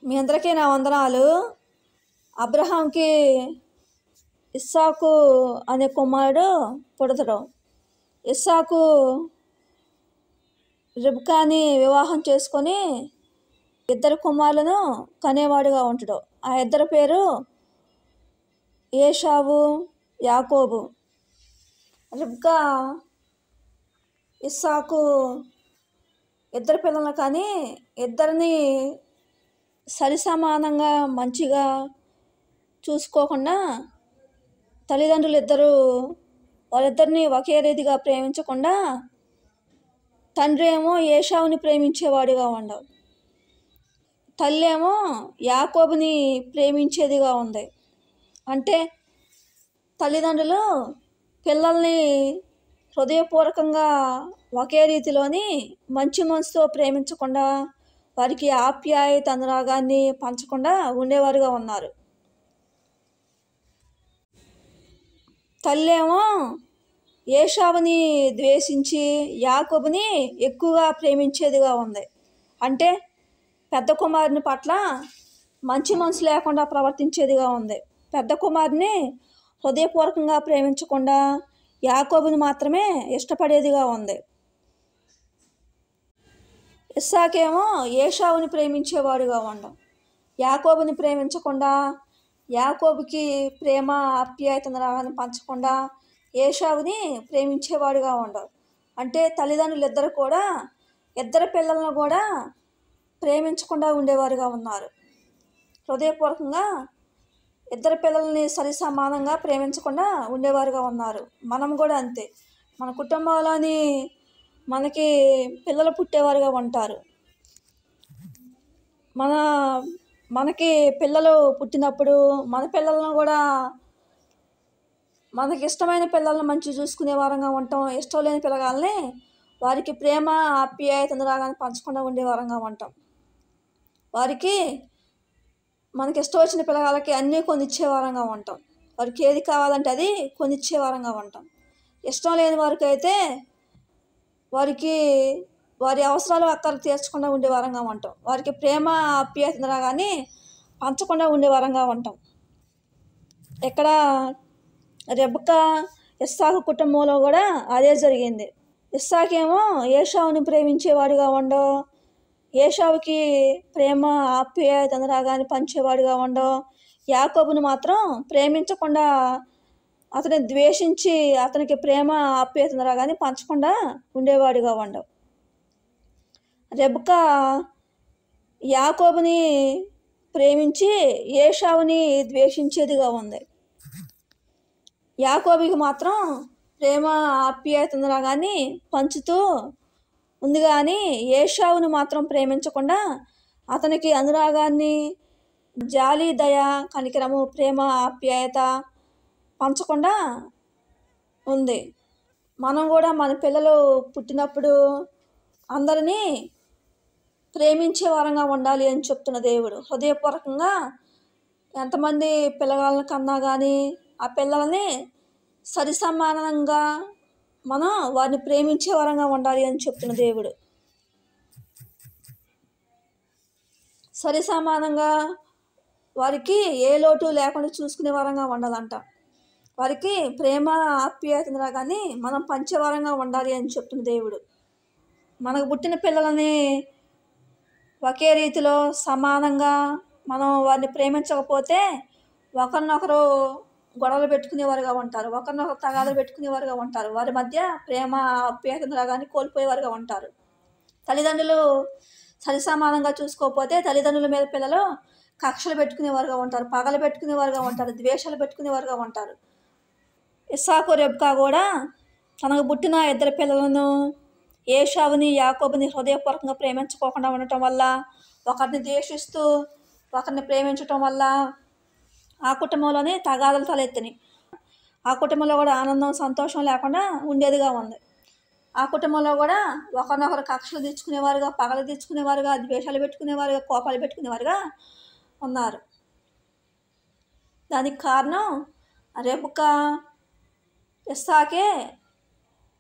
మీ అందరికీ నా వందనాలు. అబ్రహాంకి ఇస్సాకు అనే కుమారుడు పుడతాడు. ఇస్సాకు రిబ్కాని వివాహం చేసుకొని ఇద్దరు కుమారులను కనేవాడుగా ఉంటాడు. ఆ ఇద్దరు పేరు ఏషావు, యాకోబు. రిబ్కా ఇస్సాకు ఇద్దరు పిల్లలు కానీ ఇద్దరిని సరిసమానంగా మంచిగా చూసుకోకుండా తల్లిదండ్రులు ఇద్దరు వాళ్ళిద్దరిని ఒకే రీతిగా ప్రేమించకుండా తండ్రి ఏమో ఏషావుని ప్రేమించేవాడిగా ఉండవు, తల్లి ఏమో యాకోబుని ప్రేమించేదిగా ఉంది. అంటే తల్లిదండ్రులు పిల్లల్ని హృదయపూర్వకంగా ఒకే రీతిలోని మంచి మనసుతో ప్రేమించకుండా వారికి ఆప్యాయత అనురాగాన్ని పంచకుండా ఉండేవారుగా ఉన్నారు. తల్లి ఏమో ఏషావుని ద్వేషించి యాకోబుని ఎక్కువగా ప్రేమించేదిగా ఉంది. అంటే పెద్ద కుమారుని పట్ల మంచి మనసు లేకుండా ప్రవర్తించేదిగా ఉంది. పెద్ద కుమారుని హృదయపూర్వకంగా ప్రేమించకుండా యాకోబుని మాత్రమే ఇష్టపడేదిగా ఉంది. ఇస్సాకేమో ఏషావుని ప్రేమించేవాడుగా ఉండవు, యాకోబుని ప్రేమించకుండా యాకోబుకి ప్రేమ ఆప్యాయతను రాగానే పంచకుండా ఏషావుని ప్రేమించేవాడుగా ఉండవు. అంటే తల్లిదండ్రులు ఇద్దరు కూడా ఇద్దరు పిల్లలను కూడా ప్రేమించకుండా ఉండేవారుగా ఉన్నారు. హృదయపూర్వకంగా ఇద్దరు పిల్లల్ని సరిసమానంగా ప్రేమించకుండా ఉండేవారుగా ఉన్నారు. మనం కూడా అంతే. మన కుటుంబంలోని మనకి పిల్లలు పుట్టేవారుగా ఉంటారు. మనకి పిల్లలు పుట్టినప్పుడు మన పిల్లలను కూడా మనకి ఇష్టమైన పిల్లల్ని మంచిగా చూసుకునే వారంగా ఉంటాం. ఇష్టం లేని పిల్లగాల్ని వారికి ప్రేమ ఆప్యాయతను రాగానే పంచకుండా ఉండే వారంగా ఉంటాం. వారికి మనకి ఇష్టం వచ్చిన పిల్లగాళ్ళకి అన్నీ కొనిచ్చే వారంగా ఉంటాం. వారికి ఏది కావాలంటే అది కొనిచ్చే వారంగా ఉంటాం. ఇష్టం లేని వారికి అయితే వారికి వారి అవసరాలు అక్కర్లు తీర్చకుండా ఉండే వారంగా ఉంటాం. వారికి ప్రేమ ఆప్యాయతను రాగానే పంచకుండా ఉండే వారంగా ఉంటాం. ఇక్కడ రెబెకా ఇస్సాకు కుటుంబంలో కూడా అదే జరిగింది. ఇస్సాకేమో ఏషావుని ప్రేమించేవాడిగా ఉండవు, ఏషావుకి ప్రేమ ఆప్యాయతను రాగానే పంచేవాడిగా ఉండవు. యాకోబుని మాత్రం ప్రేమించకుండా అతని ద్వేషించి అతనికి ప్రేమ ఆప్యాయతను రాగానే పంచకుండా ఉండేవాడిగా ఉండవు. రెబెకా యాకోబుని ప్రేమించి ఏషావుని ద్వేషించేదిగా ఉంది. యాకోబుకి మాత్రం ప్రేమ ఆప్యాయతను రాగానే పంచుతూ ఉంది, కానీ ఏషావుని మాత్రం ప్రేమించకుండా అతనికి అనురాగాన్ని, జాలి, దయ, కనికరము, ప్రేమ ఆప్యాయత పంచకుండా ఉంది. మనం కూడా మన పిల్లలు పుట్టినప్పుడు అందరినీ ప్రేమించే వారంగా ఉండాలి అని చెప్తున్న దేవుడు. హృదయపూర్వకంగా ఎంతమంది పిల్లగాళ్ళని కన్నా కానీ ఆ పిల్లల్ని సరిసమానంగా మనం వారిని ప్రేమించే వారంగా ఉండాలి అని చెప్తున్న దేవుడు. సరిసమానంగా వారికి ఏ లోటు లేకుండా చూసుకునే వారంగా ఉండాలంట. వారికి ప్రేమ ఆప్యాయతను రాగానే మనం పంచేవారంగా ఉండాలి అని చెప్తున్న దేవుడు. మనకు పుట్టిన పిల్లలని ఒకే రీతిలో సమానంగా మనం వారిని ప్రేమించకపోతే ఒకరినొకరు గొడవలు పెట్టుకునేవారుగా ఉంటారు, ఒకరినొకరు తగాదాలు పెట్టుకునేవారుగా ఉంటారు. వారి మధ్య ప్రేమ ఆప్యాయతను రాగానే కోల్పోయేవారుగా ఉంటారు. తల్లిదండ్రులు సరిసమానంగా చూసుకోకపోతే తల్లిదండ్రుల మీద పిల్లలు కక్షలు పెట్టుకునేవారుగా ఉంటారు, పగలు పెట్టుకునేవారుగా ఉంటారు, ద్వేషాలు పెట్టుకునేవారుగా ఉంటారు. ఇస్సాకు, రెబెకా కూడా తనకు పుట్టిన ఇద్దరు పిల్లలను ఏషావుని, యాకోబుని హృదయపూర్వకంగా ప్రేమించుకోకుండా ఉండటం వల్ల, ఒకరిని ద్వేషిస్తూ ఒకరిని ప్రేమించటం వల్ల ఆ కుటుంబంలోనే తగాదాలు తలెత్తినాయి. ఆ కుటుంబంలో కూడా ఆనందం, సంతోషం లేకుండా ఉండేదిగా ఉంది. ఆ కుటుంబంలో కూడా ఒకరినొకరు కక్షలు తీర్చుకునేవారుగా, పగలు తీర్చుకునేవారుగా, ద్వేషాలు పెట్టుకునేవారుగా, కోపాలు పెట్టుకునేవారుగా ఉన్నారు. దానికి కారణం రెబెకా, ఇస్సాకే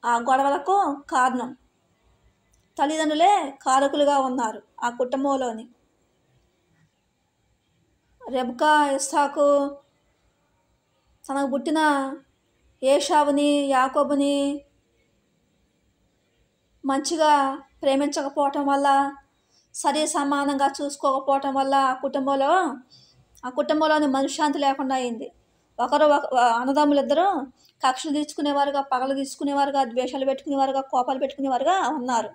ఆ గొడవలకు కారణం. తల్లిదండ్రులే కారకులుగా ఉన్నారు ఆ కుటుంబంలోని. రెబ్కా ఇస్సాకు తనకు పుట్టిన ఏషావుని యాకోబుని మంచిగా ప్రేమించకపోవటం వల్ల, సరి సమానంగా చూసుకోకపోవటం వల్ల ఆ కుటుంబంలోని మనశ్శాంతి లేకుండా అయింది. అన్నదమ్ములిద్దరూ కక్షలు తీర్చుకునేవారుగా, పగలు తీసుకునేవారుగా, ద్వేషాలు పెట్టుకునేవారుగా, కోపాలు పెట్టుకునేవారుగా ఉన్నారు.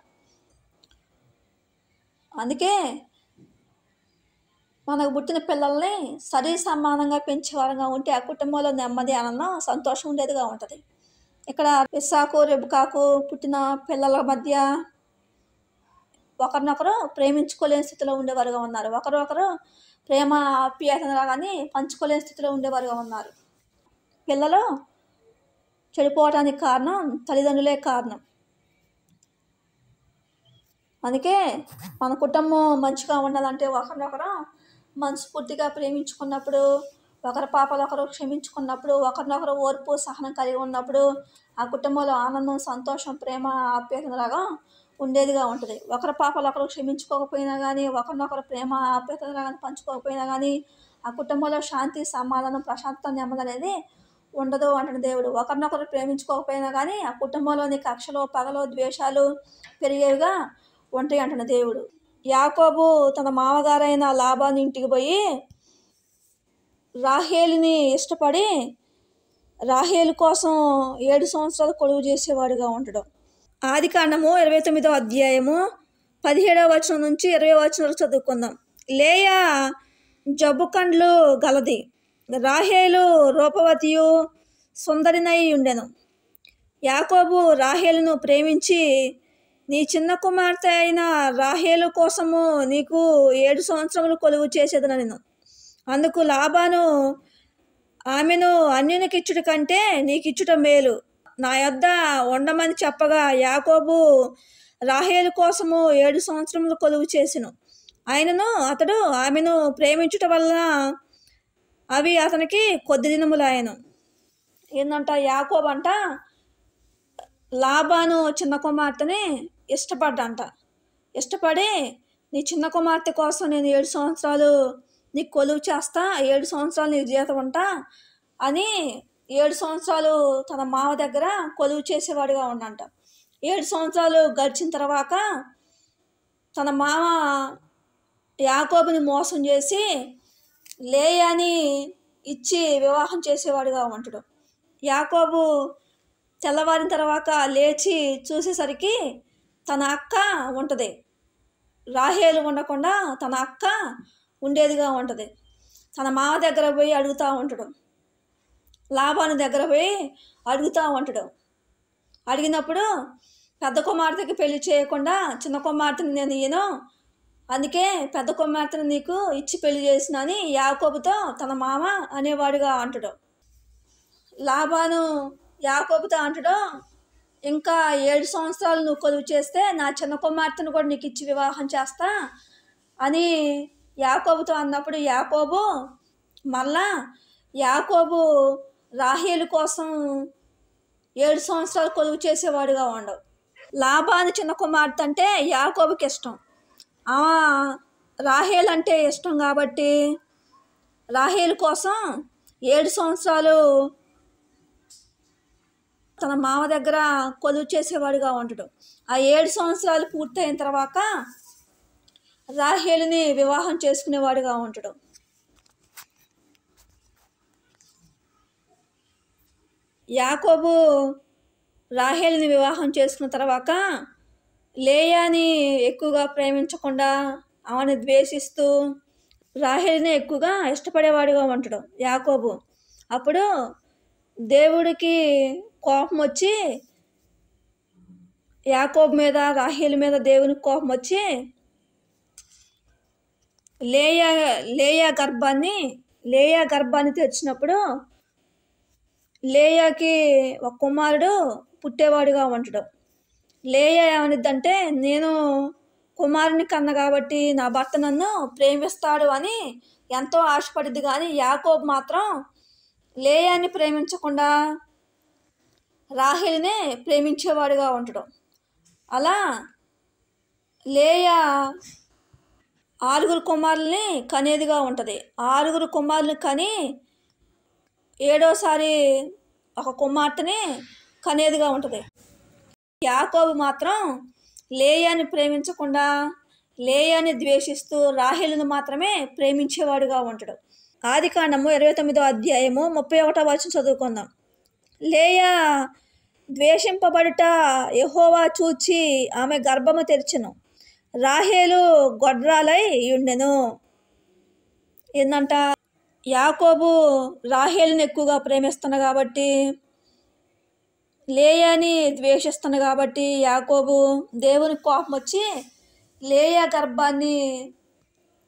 అందుకే మనకు పుట్టిన పిల్లల్ని సరి సమానంగా పెంచేవారుగా ఉంటే ఆ కుటుంబంలో నెమ్మది, ఆనందం, సంతోషం ఉండేదిగా ఉంటుంది. ఇక్కడ ఇస్సాకు రెబ్కాకు పుట్టిన పిల్లల మధ్య ఒకరినొకరు ప్రేమించుకోలేని స్థితిలో ఉండేవారుగా ఉన్నారు. ఒకరు ప్రేమ ఆప్యాయతను కానీ పంచుకోలేని స్థితిలో ఉండేవారుగా ఉన్నారు. పిల్లలు చెడిపోవటానికి కారణం తల్లిదండ్రులే కారణం. అందుకే మన కుటుంబం మంచిగా ఉండాలంటే ఒకరినొకరు మనస్ఫూర్తిగా ప్రేమించుకున్నప్పుడు, ఒకరి పాపలు ఒకరు క్షమించుకున్నప్పుడు, ఒకరినొకరు ఓర్పు సహనం కలిగి ఉన్నప్పుడు ఆ కుటుంబంలో ఆనందం, సంతోషం, ప్రేమ ఆప్యాయతలాగా ఉండేదిగా ఉంటుంది. ఒకరి పాపలు ఒకరు క్షమించుకోకపోయినా కానీ, ఒకరినొకరు ప్రేమ ఆప్యాయతలాగా పంచుకోకపోయినా కానీ ఆ కుటుంబంలో శాంతి, సమాధానం, ప్రశాంతత, నెమ్మది అనేది ఉండదు అంటున్న దేవుడు. ఒకరినొకరు ప్రేమించుకోకపోయినా కానీ ఆ కుటుంబంలోని కక్షలు, పగలు, ద్వేషాలు పెరిగేవిగా ఉంటాయి అంటున్న దేవుడు. యాకోబు తన మామగారైన లాబాను ఇంటికి పోయి రాహేలుని ఇష్టపడి రాహేలు కోసం 7 సంవత్సరాలు కొలువు చేసేవాడుగా ఉండడం. ఆదికాండము 29వ అధ్యాయము 17వ వచనం నుంచి 20వ వచనం వరకు చదువుకుందాం. లేయా జబ్బు కండ్లు గలది, రాహేలు రూపవతియు సుందరినై ఉండెను. యాకోబు రాహేలును ప్రేమించి, నీ చిన్న కుమార్తె అయిన రాహేలు కోసము నీకు 7 సంవత్సరములు కొలువు చేసేదనెను. అందుకు లాబాను, ఆమెను అన్యునికిచ్చుట కంటే నీకిచ్చుట మేలు, నా యొద్ద ఉండమని చెప్పగా యాకోబు రాహేలు కోసము 7 సంవత్సరములు కొలువు చేసెను. అయినను అతడు ఆమెను ప్రేమించుట వలన అవి అతనికి కొద్ది దినములాయెను. ఏందంట, యాకోబు అంట లాబాను చిన్న కుమార్తెని ఇష్టపడి నీ చిన్న కుమార్తె కోసం నేను 7 సంవత్సరాలు నీకు కొలువు చేస్తా, 7 సంవత్సరాలు నీకు జీతం ఉంటా అని 7 సంవత్సరాలు తన మామ దగ్గర కొలువు చేసేవాడిగా ఉండంట. 7 సంవత్సరాలు గడిచిన తర్వాత తన మామ యాకోబుని మోసం చేసి లేయాని ఇచ్చి వివాహం చేసేవాడిగా ఉంటాడు. యాకోబు తెల్లవారిన తర్వాత లేచి చూసేసరికి తన అక్క ఉంటుంది. రాహేలు ఉండకుండా తన అక్క ఉండేదిగా ఉంటుంది. తన మామ దగ్గర పోయి అడుగుతూ ఉంటాడు, లాబాను దగ్గర పోయి అడుగుతూ ఉంటాడు. అడిగినప్పుడు పెద్ద కుమార్తెకి పెళ్లి చేయకుండా చిన్న కుమార్తెని నేను ఇయ్యను, అందుకే పెద్ద కుమార్తెను నీకు ఇచ్చి పెళ్లి చేసిన అని యాకోబుతో తన మామ అనేవాడిగా అంటాడు. లాబాను యాకోబుతో అంటాడు, ఇంకా 7 సంవత్సరాలు నువ్వు కొలువు చేస్తే నా చిన్న కుమార్తెను కూడా నీకు ఇచ్చి వివాహం చేస్తా అని యాకోబుతో అన్నప్పుడు యాకోబు రాహేలు కోసం 7 సంవత్సరాలు కొలువు చేసేవాడుగా ఉండవు. లాబాను చిన్న కుమార్తె అంటే యాకోబుకి ఇష్టం, రాహేలు అంటే ఇష్టం కాబట్టి రాహేలు కోసం 7 సంవత్సరాలు తన మామ దగ్గర కొలువు చేసేవాడిగా ఉంటాడు. ఆ 7 సంవత్సరాలు పూర్తయిన తర్వాత రాహేలుని వివాహం చేసుకునేవాడిగా ఉంటాడు. యాకోబు రాహేలుని వివాహం చేసుకున్న తర్వాత లేయాని ఎక్కువగా ప్రేమించకుండా ఆమెను ద్వేషిస్తూ రాహేలుని ఎక్కువగా ఇష్టపడేవాడిగా ఉంటాడు యాకోబు. అప్పుడు దేవుడికి కోపం వచ్చి యాకోబు మీద, రాహేలు మీద దేవునికి కోపం వచ్చి లేయా గర్భాన్ని తెచ్చినప్పుడు లేయాకి ఒక కుమారుడు పుట్టేవాడుగా ఉంటాడు. లేయా ఏమనిద్దంటే, నేను కుమారుని కన్న కాబట్టి నా భర్త నన్ను ప్రేమిస్తాడు అని ఎంతో ఆశపడిద్ది. కానీ యాకోబు మాత్రం లేయాని ప్రేమించకుండా రాహేలునే ప్రేమించేవాడుగా ఉంటాడు. అలా లేయా ఆరుగురు కుమారుల్ని కనేదిగా ఉంటుంది. ఆరుగురు కుమారులు కని ఏడోసారి ఒక కుమార్తెని కనేదిగా ఉంటుంది. యాకోబు మాత్రం లేయాని ప్రేమించకుండా, లేయాని ద్వేషిస్తూ రాహేలును మాత్రమే ప్రేమించేవాడుగా ఉంటాడు. ఆదికాండము 29వ అధ్యాయము 31వ వచనం చదువుకుందాం. లేయా ద్వేషింపబడుట యెహోవా చూచి ఆమె గర్భము తెరిచెను. రాహేలు గొడ్రాలై ఉండెను. ఏందంట, యాకోబు రాహేలుని ఎక్కువగా ప్రేమిస్తున్నా కాబట్టి, లేయాని ద్వేషిస్తున్నా కాబట్టి యాకోబు దేవుని కోపం వచ్చి లేయా గర్భాన్ని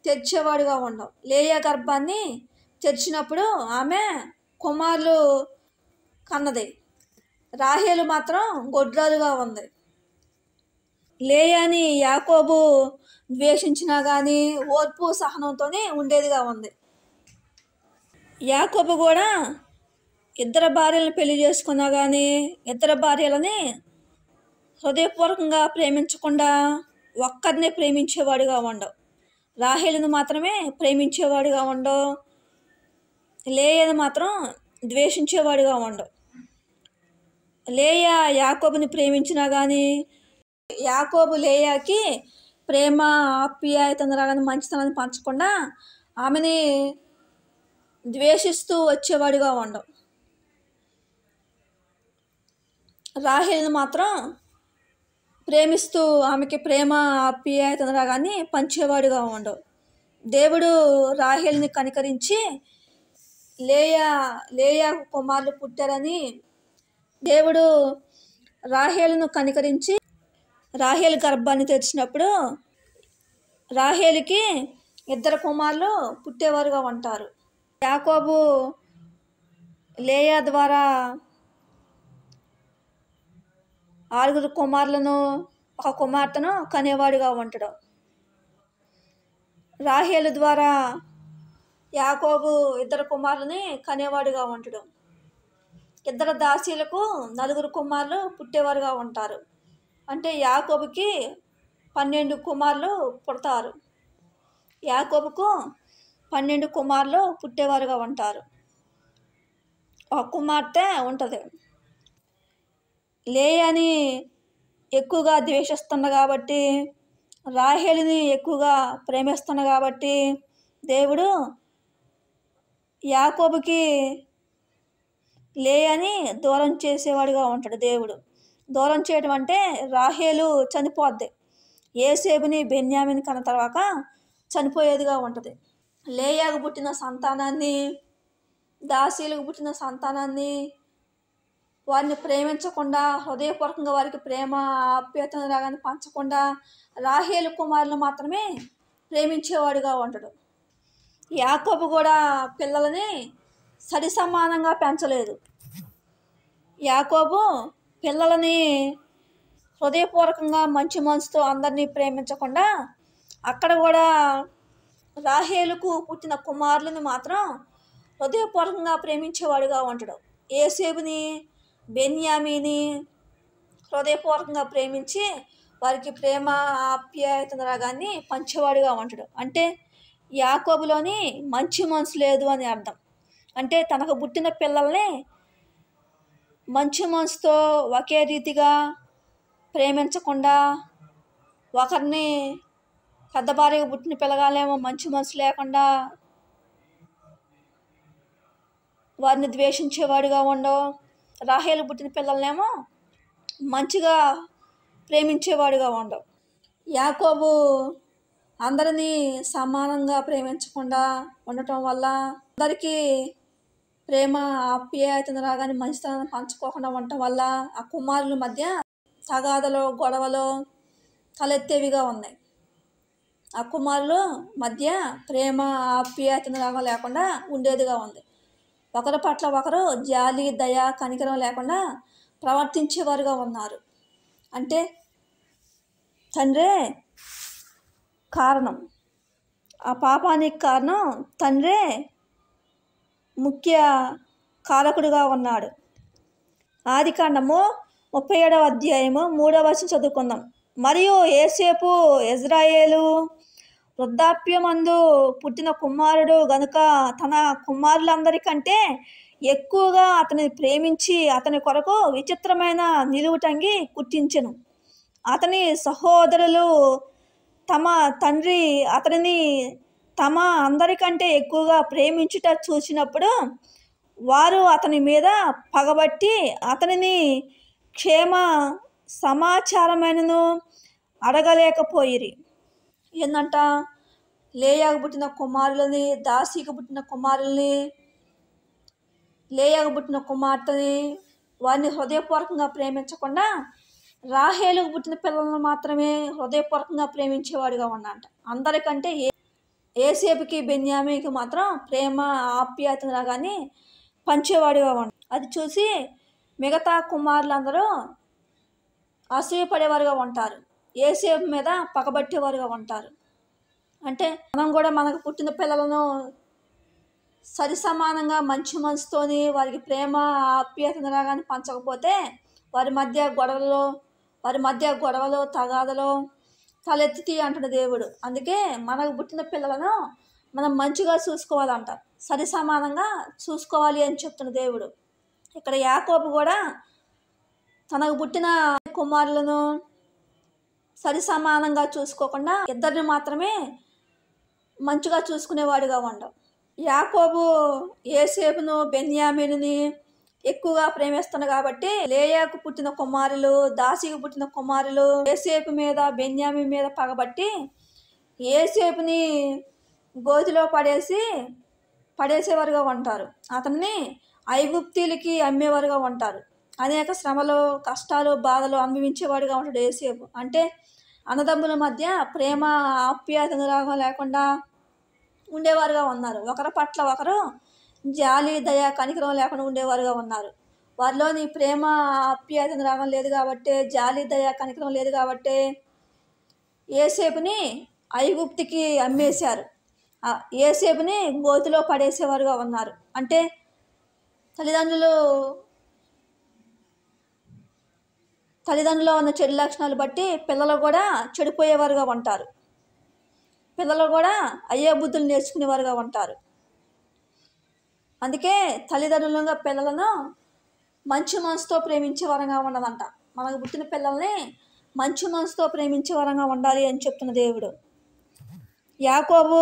తెరిచేవాడుగా ఉండవు. లేయా గర్భాన్ని తెరిచినప్పుడు ఆమె కుమారులు కన్నది. రాహేలు మాత్రం గొడ్రాలుగా ఉంది. లేయాని యాకోబు ద్వేషించినా కానీ ఓర్పు సహనంతోనే ఉండేదిగా ఉంది. యాకోబు కూడా ఇద్దరు భార్యలను పెళ్లి చేసుకున్నా కానీ ఇద్దరు భార్యలని హృదయపూర్వకంగా ప్రేమించకుండా ఒక్కరినే ప్రేమించేవాడుగా ఉండవు. రాహేలును మాత్రమే ప్రేమించేవాడుగా ఉండవు. లేయాను మాత్రం ద్వేషించేవాడుగా ఉండవు. లేయా యాకోబుని ప్రేమించినా కానీ యాకోబు లేయాకి ప్రేమ ఆప్యాయతను రాగానే మంచితనాన్ని పంచకుండా ఆమెని ద్వేషిస్తూ వచ్చేవాడుగా ఉండవు. రాహేలును మాత్రం ప్రేమిస్తూ ఆమెకి ప్రేమ ఆప్యాయతను రాగానే పంచేవాడుగా ఉండవు. దేవుడు రాహేలుని కనికరించి లేయా కుమారులు పుట్టారని దేవుడు రాహేలును కనికరించి రాహేలు గర్భాన్ని తెరిచినప్పుడు రాహేలుకి ఇద్దరు కుమారులు పుట్టేవారుగా ఉంటారు. యాకోబు లేయా ద్వారా ఆరుగురు కుమారులను ఒక కుమార్తెను కనేవాడుగా ఉంటాడు. రాహేలు ద్వారా యాకోబు ఇద్దరు కుమారులని కనేవాడుగా ఉంటాడు. ఇద్దరు దాసీలకు 4 కుమారులు పుట్టేవారుగా ఉంటారు. అంటే యాకోబుకి 12 కుమారులు పుడతారు. యాకోబుకు 12 కుమారులు పుట్టేవారుగా ఉంటారు. ఒక కుమార్తె ఉంటుంది. లేయాని ఎక్కువగా ద్వేషిస్తున్నా కాబట్టి, రాహేలుని ఎక్కువగా ప్రేమిస్తున్నా కాబట్టి దేవుడు యాకోబుకి లేయాని దూరం చేసేవాడుగా ఉంటాడు. దేవుడు దూరం చేయడం అంటే రాహేలు చనిపోద్ది. యోసేపుని బెన్యామీని కన్న తర్వాత చనిపోయేదిగా ఉంటుంది. లేయాకు పుట్టిన సంతానాన్ని, దాసీలకు పుట్టిన సంతానాన్ని వారిని ప్రేమించకుండా, హృదయపూర్వకంగా వారికి ప్రేమ ఆప్యాయతను రాగానే పంచకుండా రాహేలు కుమారులు మాత్రమే ప్రేమించేవాడుగా ఉంటాడు. యాకోబు కూడా పిల్లలని సరి సమానంగా పెంచలేదు. యాకోబు పిల్లలని హృదయపూర్వకంగా మంచి మనసుతో అందరినీ ప్రేమించకుండా అక్కడ కూడా రాహేలుకు పుట్టిన కుమారులను మాత్రం హృదయపూర్వకంగా ప్రేమించేవాడుగా ఉంటాడు. యోసేపుని, బెన్యామీని హృదయపూర్వకంగా ప్రేమించి వారికి ప్రేమ ఆప్యాయతను రాగాన్ని పంచేవాడుగా ఉంటాడు. అంటే యాకోబులోని మంచి మనసు లేదు అని అర్థం. అంటే తనకు పుట్టిన పిల్లల్ని మంచి మనసుతో ఒకే రీతిగా ప్రేమించకుండా, ఒకరిని పెద్ద భార్యగా పుట్టిన పిల్లగాలేమో మంచి మనసు లేకుండా వారిని ద్వేషించేవాడుగా ఉండవు. రాహేలు పుట్టిన పిల్లలనేమో మంచిగా ప్రేమించేవాడుగా ఉండవు. యాకోబు అందరినీ సమానంగా ప్రేమించకుండా ఉండటం వల్ల, అందరికీ ప్రేమ ఆప్యాయతను రాగానే మంచితనాన్ని పంచుకోకుండా ఉండటం వల్ల ఆ కుమారుల మధ్య తగాదలు, గొడవలు తలెత్తేవిగా ఉన్నాయి. ఆ కుమారుల మధ్య ప్రేమ ఆప్యాయతను రాగా లేకుండా ఉండేదిగా ఉంది. ఒకరి పట్ల ఒకరు జాలి, దయ, కనికరం లేకుండా ప్రవర్తించేవారుగా ఉన్నారు. అంటే తండ్రే కారణం. ఆ పాపానికి కారణం తండ్రే ముఖ్య కారకుడిగా ఉన్నాడు. ఆదికాండము 37వ అధ్యాయము 3వ వచనం చదువుకుందాం. మరియు యోసేపు ఇజ్రాయేలు వృద్ధాప్యమందు పుట్టిన కుమారుడు గనుక తన కుమారులందరికంటే ఎక్కువగా అతని ప్రేమించి అతని కొరకు విచిత్రమైన నిలువుటంగి కుట్టించెను. అతని సహోదరులు తమ తండ్రి అతనిని తమ అందరికంటే ఎక్కువగా ప్రేమించుట చూసినప్పుడు వారు అతని మీద పగబట్టి అతనిని క్షేమ సమాచారమైనను అడగలేకపోయిరి. ఏందంట, లేయాకు పుట్టిన కుమారులని, దాసీకి పుట్టిన కుమారుల్ని, లేయాకు పుట్టిన కుమార్తెని వారిని హృదయపూర్వకంగా ప్రేమించకుండా రాహేలుకు పుట్టిన పిల్లలను మాత్రమే హృదయపూర్వకంగా ప్రేమించేవాడిగా ఉన్నాడంట. అందరికంటే ఏసేపుకి బెన్యామీకి మాత్రం ప్రేమ ఆప్యాయతను కానీ పంచేవాడిగా ఉన్నాడు. అది చూసి మిగతా కుమారులందరూ అసూయపడేవారుగా ఉంటారు, ఏసేపు మీద పగబట్టేవారుగా ఉంటారు. అంటే మనం కూడా మనకు పుట్టిన పిల్లలను సరి సమానంగా మంచి మనసుతోని వారికి ప్రేమ ఆప్యాయతను కానీ పంచకపోతే వారి మధ్య గొడవలు తగాదలు తలెత్తి అంటాడు దేవుడు. అందుకే మనకు పుట్టిన పిల్లలను మనం మంచిగా చూసుకోవాలంట, సరి సమానంగా చూసుకోవాలి అని చెప్తున్న దేవుడు. ఇక్కడ యాకోబు కూడా తనకు పుట్టిన కుమారులను సరి సమానంగా చూసుకోకుండా ఇద్దరిని మాత్రమే మంచిగా చూసుకునేవాడిగా ఉండవు. యాకోబు ఏసేపును బెన్యామీనుని ఎక్కువగా ప్రేమిస్తున్నాడు కాబట్టి లేయాకు పుట్టిన కుమారులు, దాసీకి పుట్టిన కుమారులు ఏసేపు మీద బెన్యామీ మీద పగబట్టి ఏసేపుని గోతిలో పడేసేవారుగా ఉంటారు. అతన్ని ఐగుప్తీలకి అమ్మేవారుగా ఉంటారు. అనేక శ్రమలు, కష్టాలు, బాధలు అనుభవించేవాడుగా ఉంటాడు ఏసేపు. అంటే అన్నదమ్ముల మధ్య ప్రేమ ఆప్యాయత లేకుండా ఉండేవారుగా ఉన్నారు. ఒకరి పట్ల ఒకరు జాలి, దయ, కనికరం లేకుండా ఉండేవారుగా ఉన్నారు. వారిలోని ప్రేమ ఆప్యాయత రాగం లేదు కాబట్టి, జాలి, దయ, కనికరం లేదు కాబట్టి ఏసేపుని ఐగుప్తికి అమ్మేశారు. ఏసేపుని గోతిలో పడేసేవారుగా ఉన్నారు. అంటే తల్లిదండ్రులు ఉన్న చెడు లక్షణాలు బట్టి పిల్లలు కూడా చెడిపోయేవారుగా ఉంటారు. పిల్లలు కూడా అయ్యే బుద్ధులు నేర్చుకునేవారుగా ఉంటారు. అందుకే తల్లిదండ్రులుగా పిల్లలను మంచి మనసుతో ప్రేమించే వరంగా ఉండదంట. మనకు పుట్టిన పిల్లల్ని మంచి మనసుతో ప్రేమించే వరంగా ఉండాలి అని చెప్తున్న దేవుడు. యాకోబు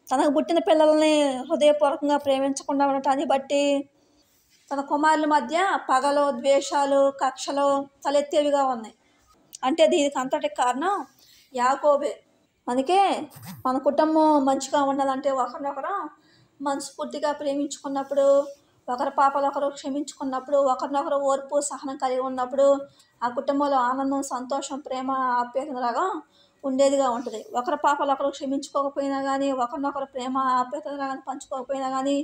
తనకు పుట్టిన పిల్లల్ని హృదయపూర్వకంగా ప్రేమించకుండా ఉండటాన్ని బట్టి తన కుమారుల మధ్య పగలు, ద్వేషాలు, కక్షలు తలెత్తేవిగా ఉన్నాయి. అంటే దీనికి అంతటికి కారణం యాకోబే. అందుకే మన కుటుంబం మంచిగా ఉండాలంటే ఒకరినొకరు మనస్ఫూర్తిగా ప్రేమించుకున్నప్పుడు, ఒకరి పాపలు ఒకరు క్షమించుకున్నప్పుడు, ఒకరినొకరు ఓర్పు సహనం కలిగి ఉన్నప్పుడు ఆ కుటుంబంలో ఆనందం, సంతోషం, ప్రేమ, ఆప్యాయతలాగా ఉండేదిగా ఉంటుంది. ఒకరి పాపలు ఒకరు క్షమించుకోకపోయినా కానీ, ఒకరినొకరు ప్రేమ ఆప్యాయతగా పంచుకోకపోయినా కానీ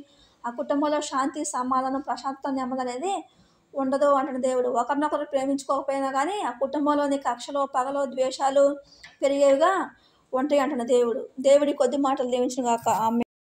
ఆ కుటుంబంలో శాంతి, సమాధానం, ప్రశాంతత, నెమ్మది అనేది ఉండదు అంటున్న దేవుడు. ఒకరినొకరు ప్రేమించుకోకపోయినా కానీ ఆ కుటుంబంలోని కక్షలు, పగలు, ద్వేషాలు పెరిగేవిగా ఉంటాయి అంటున్న దేవుడు. దేవుడి కొద్ది మాటలు దీవించును గాక. ఆమేన్.